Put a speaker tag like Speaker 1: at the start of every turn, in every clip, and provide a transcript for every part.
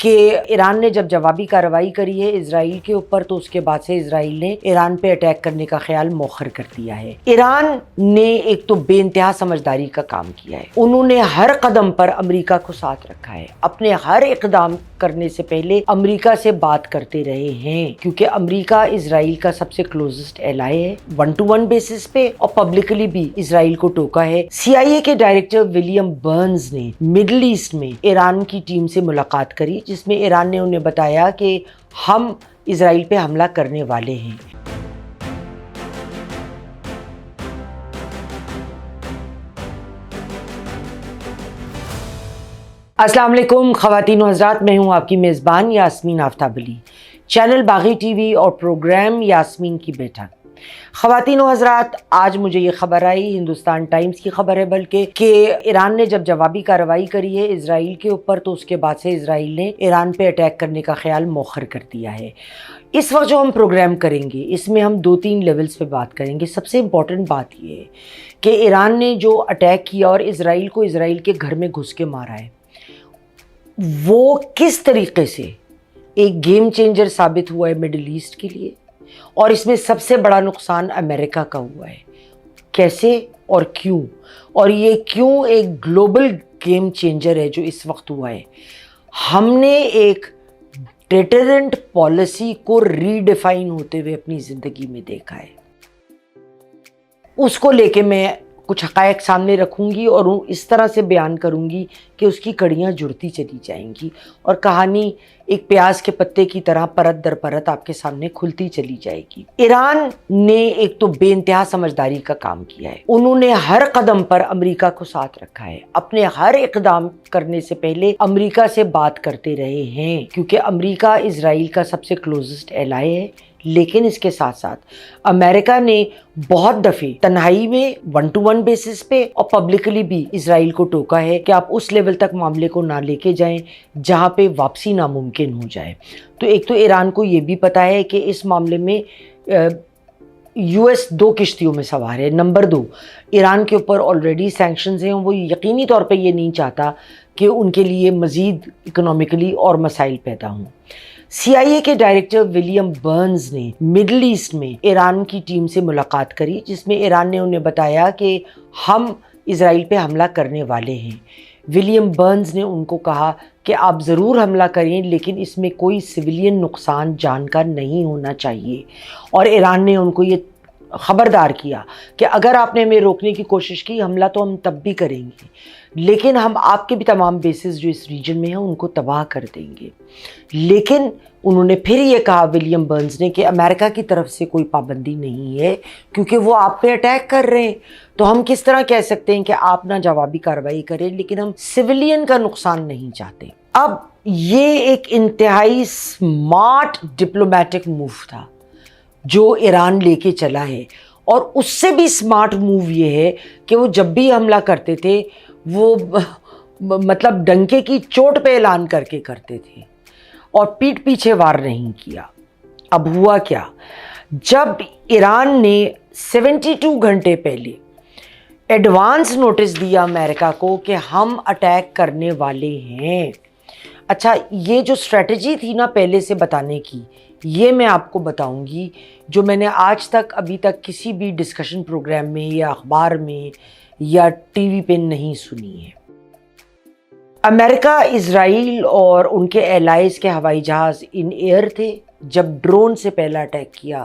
Speaker 1: کہ ایران نے جب جوابی کارروائی کری ہے اسرائیل کے اوپر تو اس کے بعد سے اسرائیل نے ایران پہ اٹیک کرنے کا خیال مؤخر کر دیا ہے۔ ایران نے ایک تو بے انتہا سمجھداری کا کام کیا ہے، انہوں نے ہر قدم پر امریکہ کو ساتھ رکھا ہے، اپنے ہر اقدام کرنے سے پہلے امریکہ سے بات کرتے رہے ہیں، کیونکہ امریکہ اسرائیل کا سب سے کلوزسٹ ایلائی ہے، 1-to-1 بیسس پہ، اور پبلکلی بھی اسرائیل کو ٹوکا ہے۔ CIA کے ڈائریکٹر ولیم برنز نے مڈل ایسٹ میں ایران کی ٹیم سے ملاقات کری، جس میں ایران نے انہیں بتایا کہ ہم اسرائیل پہ حملہ کرنے والے ہیں۔ السلام علیکم خواتین و حضرات، میں ہوں آپ کی میزبان یاسمین آفتاب علی، چینل باغی ٹی وی اور پروگرام یاسمین کی بیٹھک۔ خواتین و حضرات، آج مجھے یہ خبر آئی، ہندوستان ٹائمز کی خبر ہے بلکہ، کہ ایران نے جب جوابی کارروائی کری ہے اسرائیل کے اوپر تو اس کے بعد سے اسرائیل نے ایران پہ اٹیک کرنے کا خیال مؤخر کر دیا ہے۔ اس وقت جو ہم پروگرام کریں گے اس میں ہم 2-3 لیولز پہ بات کریں گے۔ سب سے امپورٹنٹ بات یہ ہے کہ ایران نے جو اٹیک کیا اور اسرائیل کو اسرائیل کے گھر میں گھس کے مارا ہے، وہ کس طریقے سے ایک گیم چینجر ثابت ہوا ہے مڈل ایسٹ کے لیے، اور اس میں سب سے بڑا نقصان امریکہ کا ہوا ہے، کیسے اور کیوں، اور یہ کیوں ایک گلوبل گیم چینجر ہے جو اس وقت ہوا ہے۔ ہم نے ایک ڈیٹرنٹ پالیسی کو ری ڈیفائن ہوتے ہوئے اپنی زندگی میں دیکھا ہے، اس کو لے کے میں کچھ حقائق سامنے رکھوں گی اور اس طرح سے بیان کروں گی کہ اس کی کڑیاں جڑتی چلی جائیں گی اور کہانی ایک پیاز کے پتے کی طرح پرت در پرت آپ کے سامنے کھلتی چلی جائے گی۔ ایران نے ایک تو بے انتہا سمجھداری کا کام کیا ہے، انہوں نے ہر قدم پر امریکہ کو ساتھ رکھا ہے، اپنے ہر اقدام کرنے سے پہلے امریکہ سے بات کرتے رہے ہیں، کیونکہ امریکہ اسرائیل کا سب سے کلوزسٹ ایلائی ہے۔ لیکن اس کے ساتھ ساتھ امریکہ نے بہت دفعے تنہائی میں 1-to-1 بیسس پہ اور پبلکلی بھی اسرائیل کو ٹوکا ہے کہ آپ اس لیول تک معاملے کو نہ لے کے جائیں جہاں پہ واپسی ناممکن ہو جائے۔ تو ایک تو ایران کو یہ بھی پتا ہے کہ اس معاملے میں US 2 کشتیوں میں سوار ہے۔ نمبر 2، ایران کے اوپر آلریڈی سینکشنز ہیں، وہ یقینی طور پہ یہ نہیں چاہتا کہ ان کے لیے مزید اکنامکلی اور مسائل پیدا ہوں۔ CIA کے ڈائریکٹر ولیم برنز نے مڈل ایسٹ میں ایران کی ٹیم سے ملاقات کری، جس میں ایران نے انہیں بتایا کہ ہم اسرائیل پہ حملہ کرنے والے ہیں۔ ولیم برنز نے ان کو کہا کہ آپ ضرور حملہ کریں لیکن اس میں کوئی سویلین نقصان جان کا نہیں ہونا چاہیے، اور ایران نے ان کو یہ خبردار کیا کہ اگر آپ نے ہمیں روکنے کی کوشش کی، حملہ تو ہم تب بھی کریں گے لیکن ہم آپ کے بھی تمام بیسز جو اس ریجن میں ہیں ان کو تباہ کر دیں گے۔ لیکن انہوں نے پھر یہ کہا ولیم برنز نے کہ امریکہ کی طرف سے کوئی پابندی نہیں ہے کیونکہ وہ آپ پہ اٹیک کر رہے ہیں، تو ہم کس طرح کہہ سکتے ہیں کہ آپ نہ جوابی کارروائی کریں، لیکن ہم سویلین کا نقصان نہیں چاہتے۔ اب یہ ایک انتہائی سمارٹ ڈپلومیٹک موو تھا جو ایران لے کے چلا ہے، اور اس سے بھی سمارٹ موو یہ ہے کہ وہ جب بھی حملہ کرتے تھے وہ مطلب ڈنکے کی چوٹ پہ اعلان کر کے کرتے تھے اور پیٹھ پیچھے وار نہیں کیا۔ اب ہوا کیا، جب ایران نے 72 گھنٹے پہلے ایڈوانس نوٹس دیا امریکہ کو کہ ہم اٹیک کرنے والے ہیں۔ اچھا، یہ جو اسٹریٹجی تھی نا پہلے سے بتانے کی، یہ میں آپ کو بتاؤں گی جو میں نے آج تک ابھی تک کسی بھی ڈسکشن پروگرام میں یا اخبار میں یا ٹی وی پہ نہیں سنی ہے۔ امریکہ، اسرائیل اور ان کے ایلائز کے ہوائی جہاز ان ایئر تھے جب ڈرون سے پہلا اٹیک کیا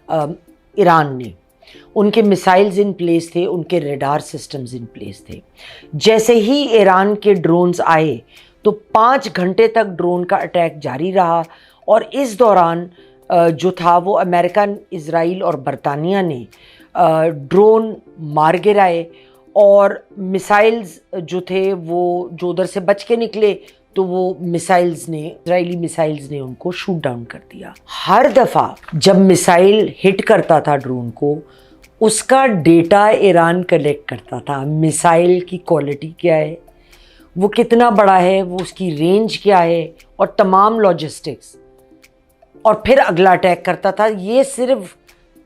Speaker 1: ایران نے، ان کے میسائلز ان پلیس تھے، ان کے ریڈار سسٹمز ان پلیس تھے۔ جیسے ہی ایران کے ڈرونز آئے تو 5 گھنٹے تک ڈرون کا اٹیک جاری رہا، اور اس دوران جو تھا وہ امریکہ، اسرائیل اور برطانیہ نے ڈرون مار گرائے، اور میسائلز جو تھے وہ جو ادھر سے بچ کے نکلے تو وہ اسرائیلی میسائلز نے ان کو شوٹ ڈاؤن کر دیا۔ ہر دفعہ جب میسائل ہٹ کرتا تھا ڈرون کو، اس کا ڈیٹا ایران کلیکٹ کرتا تھا، میسائل کی کوالٹی کیا ہے، وہ کتنا بڑا ہے، وہ اس کی رینج کیا ہے، اور تمام لاجسٹکس، اور پھر اگلا اٹیک کرتا تھا۔ یہ صرف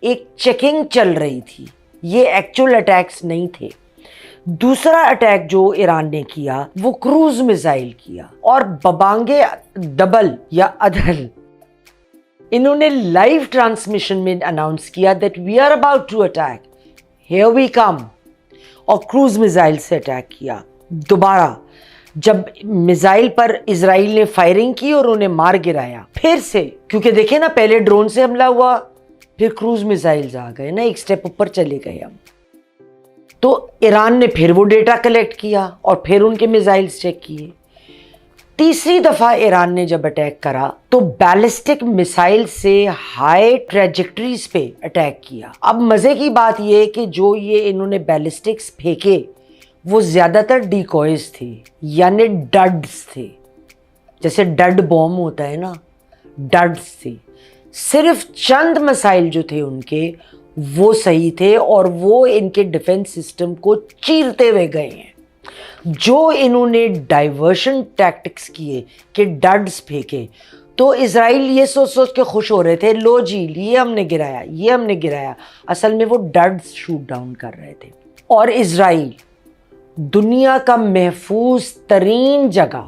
Speaker 1: ایک چیکنگ چل رہی تھی، یہ ایکچول اٹیکس نہیں تھے۔ دوسرا اٹیک جو ایران نے کیا وہ کروز میزائل کیا، اور ببانگے ڈبل یا ادھل انہوں نے لائیو ٹرانسمیشن میں اناؤنس کیا that we are about to attack, here we come, اور کروز میزائل سے اٹیک کیا دوبارہ، جب میزائل پر اسرائیل نے فائرنگ کی اور انہیں مار گرایا پھر سے، کیونکہ دیکھیں نا پہلے ڈرون سے حملہ ہوا پھر کروز میزائلز آ گئے نا، ایک سٹیپ اوپر چلے گئے ہم. تو ایران نے پھر وہ ڈیٹا کلیکٹ کیا اور پھر ان کے میزائلز چیک کیے. تیسری دفعہ ایران نے جب اٹیک کرا تو بیلسٹک میسائل سے ہائی ٹریجیکٹریز پہ اٹیک کیا. اب مزے کی بات یہ کہ جو یہ انہوں نے بیلسٹکس پھینکے وہ زیادہ تر ڈیکوئز تھے، یعنی ڈڈز تھے، جیسے ڈڈ بوم ہوتا ہے نا، ڈڈز تھے. صرف چند مسائل جو تھے ان کے وہ صحیح تھے اور وہ ان کے ڈیفنس سسٹم کو چیرتے ہوئے گئے ہیں. جو انہوں نے ڈائیورشن ٹیکٹکس کیے کہ ڈڈز پھینکے تو اسرائیل یہ سوچ سوچ کے خوش ہو رہے تھے، لو جی یہ ہم نے گرایا، یہ ہم نے گرایا. اصل میں وہ ڈڈز شوٹ ڈاؤن کر رہے تھے. اور اسرائیل دنیا کا محفوظ ترین جگہ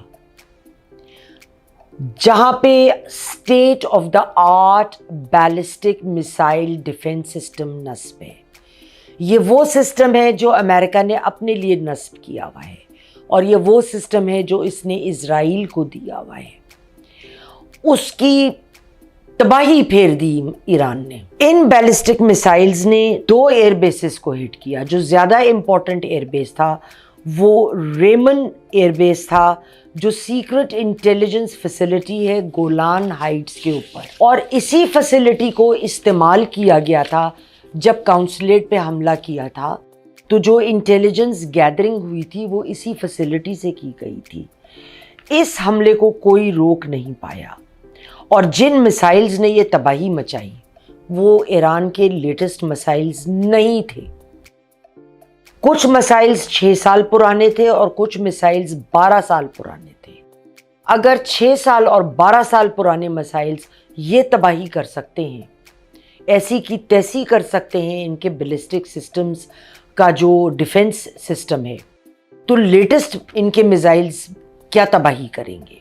Speaker 1: جہاں پہ state of the art ballistic missile defence system نصب ہے. یہ وہ سسٹم ہے جو امریکہ نے اپنے لیے نصب کیا ہوا ہے اور یہ وہ سسٹم ہے جو اس نے اسرائیل کو دیا ہوا ہے. اس کی تباہی پھیر دی ایران نے. ان بیلسٹک میسائلز نے 2 ایئر بیسز کو ہٹ کیا. جو زیادہ امپورٹنٹ ایئر بیس تھا وہ ریمن ایئر بیس تھا جو سیکرٹ انٹیلیجنس فیسلٹی ہے گولان ہائٹس کے اوپر، اور اسی فیسلٹی کو استعمال کیا گیا تھا جب کاؤنسلیٹ پہ حملہ کیا تھا. تو جو انٹیلیجنس گیدرنگ ہوئی تھی وہ اسی فیسلٹی سے کی گئی تھی. اس حملے کو کوئی روک نہیں پایا، اور جن میسائلز نے یہ تباہی مچائی وہ ایران کے لیٹسٹ میسائلز نہیں تھے. کچھ میسائلز 6 سال پرانے تھے اور کچھ میسائلز 12 سال پرانے تھے. اگر 6 سال اور 12 سال پرانے میسائلز یہ تباہی کر سکتے ہیں، ایسی کی تیسی کر سکتے ہیں ان کے بیلسٹک سسٹمز کا جو ڈیفنس سسٹم ہے، تو لیٹسٹ ان کے میزائلز کیا تباہی کریں گے.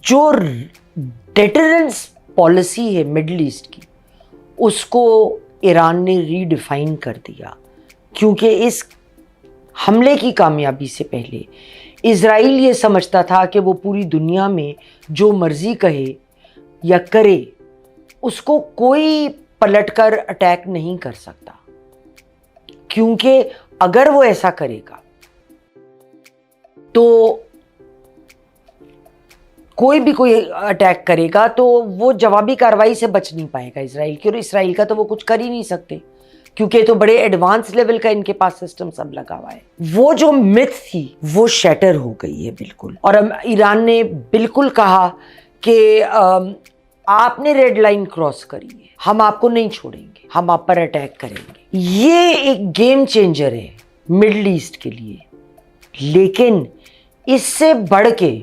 Speaker 1: جو ڈیٹرنس پالیسی ہے مڈل ایسٹ کی اس کو ایران نے ری ڈیفائن کر دیا، کیونکہ اس حملے کی کامیابی سے پہلے اسرائیل یہ سمجھتا تھا کہ وہ پوری دنیا میں جو مرضی کہے یا کرے اس کو کوئی پلٹ کر اٹیک نہیں کر سکتا، کیونکہ اگر وہ ایسا کرے گا تو کوئی اٹیک کرے گا تو وہ جوابی کارروائی سے بچ نہیں پائے گا اسرائیل کی، اور اسرائیل کا تو وہ کچھ کر ہی نہیں سکتے کیونکہ یہ تو بڑے ایڈوانس لیول کا ان کے پاس سسٹم سب لگا ہوا ہے. وہ جو متھ تھی وہ شیٹر ہو گئی ہے بالکل، اور ایران نے بالکل کہا کہ آپ نے ریڈ لائن کراس کری ہے، ہم آپ کو نہیں چھوڑیں گے، ہم آپ پر اٹیک کریں گے. یہ ایک گیم چینجر ہے مڈل ایسٹ کے لیے. لیکن اس سے بڑھ کے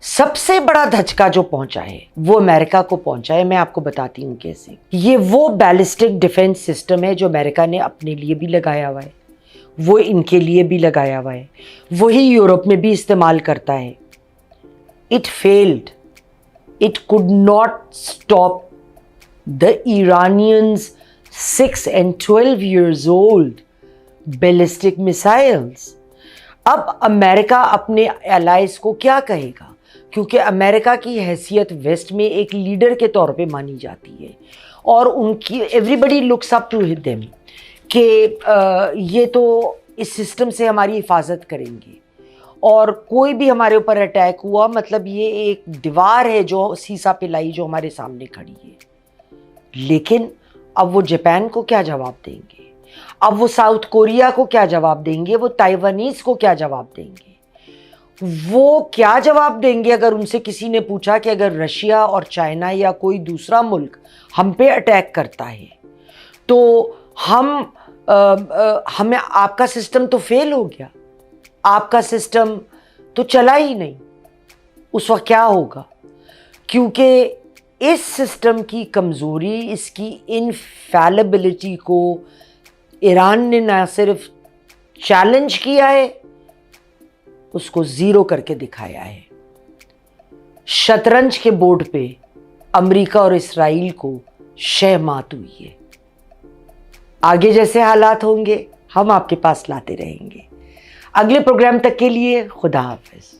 Speaker 1: سب سے بڑا دھچکا جو پہنچا ہے وہ امریکہ کو پہنچا ہے. میں آپ کو بتاتی ہوں کیسے. یہ وہ بیلسٹک ڈیفنس سسٹم ہے جو امریکہ نے اپنے لیے بھی لگایا ہوا ہے، وہ ان کے لیے بھی لگایا ہوا ہے، وہی یورپ میں بھی استعمال کرتا ہے. It field. It could not stop the Iranians 6 and 12 years old ballistic missiles. اب امریکہ اپنے allies کو کیا کہے گا؟ کیونکہ امریکہ کی حیثیت ویسٹ میں ایک لیڈر کے طور پہ مانی جاتی ہے اور ان کی everybody looks up to them کہ یہ تو اس سسٹم سے ہماری حفاظت کریں گے، اور کوئی بھی ہمارے اوپر اٹیک ہوا مطلب یہ ایک دیوار ہے جو سیسا پلائی جو ہمارے سامنے کھڑی ہے. لیکن اب وہ جاپان کو کیا جواب دیں گے؟ اب وہ ساؤتھ کوریا کو کیا جواب دیں گے؟ وہ تائیوانیز کو کیا جواب دیں گے؟ وہ کیا جواب دیں گے اگر ان سے کسی نے پوچھا کہ اگر رشیا اور چائنا یا کوئی دوسرا ملک ہم پہ اٹیک کرتا ہے تو ہمیں آپ کا سسٹم تو فیل ہو گیا، آپ کا سسٹم تو چلا ہی نہیں، اس وقت کیا ہوگا؟ کیونکہ اس سسٹم کی کمزوری، اس کی انفیلیبلٹی کو ایران نے نہ صرف چیلنج کیا ہے اس کو زیرو کر کے دکھایا ہے. شطرنج کے بورڈ پہ امریکہ اور اسرائیل کو شہ مات ہوئی ہے. آگے جیسے حالات ہوں گے ہم آپ کے پاس لاتے رہیں گے. اگلے پروگرام تک کے لیے خدا حافظ.